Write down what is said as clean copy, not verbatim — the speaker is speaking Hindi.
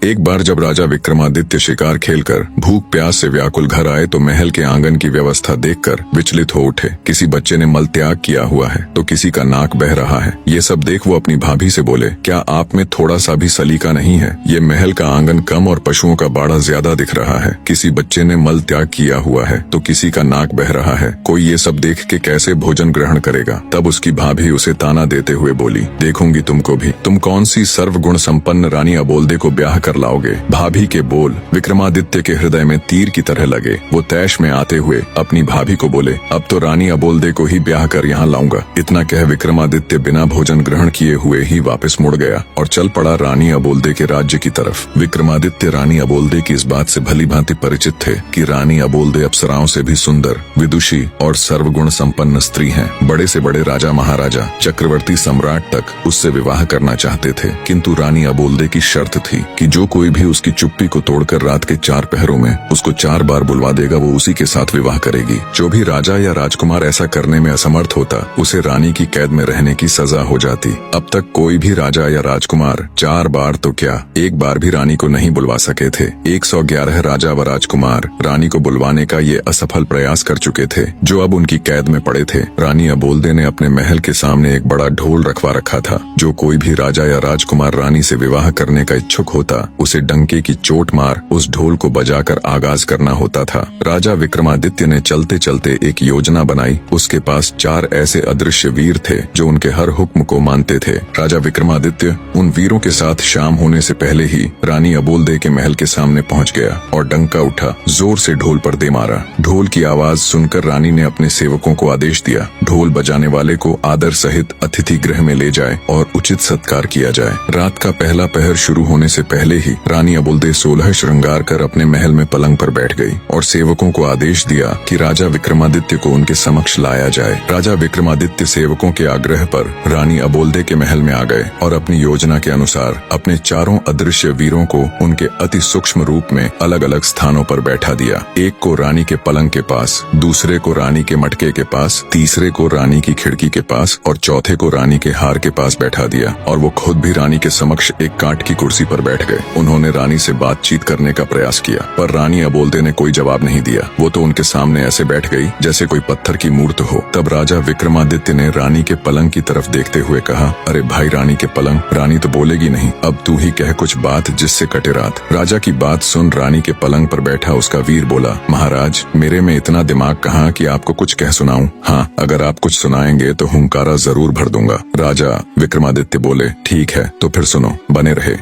एक बार जब राजा विक्रमादित्य शिकार खेलकर भूख प्यास से व्याकुल घर आए तो महल के आंगन की व्यवस्था देखकर विचलित हो उठे। किसी बच्चे ने मल त्याग किया हुआ है तो किसी का नाक बह रहा है। ये सब देख वो अपनी भाभी से बोले, क्या आप में थोड़ा सा भी सलीका नहीं है? ये महल का आंगन कम और पशुओं का बाड़ा ज्यादा दिख रहा है। किसी बच्चे ने मल त्याग किया हुआ है तो किसी का नाक बह रहा है। कोई ये सब देख के कैसे भोजन ग्रहण करेगा? तब उसकी भाभी उसे ताना देते हुए बोली, देखूंगी तुमको भी। तुम कौन सी सर्वगुण संपन्न रानी अबोल्दे को ब्याह कर लाओगे? भाभी के बोल विक्रमादित्य के हृदय में तीर की तरह लगे। वो तैश में आते हुए अपनी भाभी को बोले, अब तो रानी अबोल्दे को ही ब्याह कर यहाँ लाऊंगा। इतना कह विक्रमादित्य बिना भोजन ग्रहण किए हुए ही वापस मुड़ गया और चल पड़ा रानी अबोल्दे के राज्य की तरफ। विक्रमादित्य रानी अबोल्दे की इस बात से भली भांति परिचित थे कि रानी अबोल्दे अप्सराओं से भी सुंदर, विदुषी और सर्वगुण संपन्न स्त्री हैं। बड़े से बड़े राजा महाराजा, चक्रवर्ती सम्राट तक उससे विवाह करना चाहते थे, किंतु रानी अबोल्दे की शर्त थी कि जो कोई भी उसकी चुप्पी को तोड़कर रात के 4 पहरों में उसको 4 बार बुलवा देगा, वो उसी के साथ विवाह करेगी। जो भी राजा या राजकुमार ऐसा करने में असमर्थ होता, उसे रानी की कैद में रहने की सजा हो जाती। अब तक कोई भी राजा या राजकुमार 4 बार तो क्या, 1 बार भी रानी को नहीं बुलवा सके थे। 111 राजा व राजकुमार रानी को बुलवाने का ये असफल प्रयास कर चुके थे, जो अब उनकी कैद में पड़े थे। रानी अबोल्दे ने अपने महल के सामने एक बड़ा ढोल रखवा रखा था। जो कोई भी राजा या राजकुमार रानी से विवाह करने का इच्छुक होता, उसे डंके की चोट मार उस ढोल को बजाकर आगाज करना होता था। राजा विक्रमादित्य ने चलते चलते एक योजना बनाई। उसके पास 4 ऐसे अदृश्य वीर थे जो उनके हर हुक्म को मानते थे। राजा विक्रमादित्य उन वीरों के साथ शाम होने से पहले ही रानी अबोल्दे के महल के सामने पहुंच गया और डंका उठा, जोर से ढोल पर दे मारा। ढोल की आवाज सुनकर रानी ने अपने सेवकों को आदेश दिया, ढोल बजाने वाले को आदर सहित अतिथि गृह में ले जाए और उचित सत्कार किया जाए। रात का पहला पहर शुरू होने से पहले ही रानी अबोल्दे 16 श्रृंगार कर अपने महल में पलंग पर बैठ गई और सेवकों को आदेश दिया कि राजा विक्रमादित्य को उनके समक्ष लाया जाए। राजा विक्रमादित्य सेवकों के आग्रह पर रानी अबोल्दे के महल में आ गए और अपनी योजना के अनुसार अपने 4 अदृश्य वीरों को उनके अति सूक्ष्म रूप में अलग अलग स्थानों पर बैठा दिया। एक को रानी के पलंग के पास, दूसरे को रानी के मटके के पास, तीसरे को रानी की खिड़की के पास और चौथे को रानी के हार के पास बैठा दिया। और वो खुद भी रानी के समक्ष एक काठ की कुर्सी पर बैठ गए। उन्होंने रानी से बातचीत करने का प्रयास किया, पर रानी अबोल्दे ने कोई जवाब नहीं दिया। वो तो उनके सामने ऐसे बैठ गई जैसे कोई पत्थर की मूर्त हो। तब राजा विक्रमादित्य ने रानी के पलंग की तरफ देखते हुए कहा, अरे भाई रानी के पलंग, रानी तो बोलेगी नहीं, अब तू ही कह कुछ बात जिससे कटे रात। राजा की बात सुन रानी के पलंग पर बैठा उसका वीर बोला, महाराज मेरे में इतना दिमाग कहाँ कि आपको कुछ कह सुनाऊं? हाँ, अगर आप कुछ सुनाएंगे तो हुंकारा जरूर भर दूंगा। राजा विक्रमादित्य बोले, ठीक है तो फिर सुनो, बने रहे।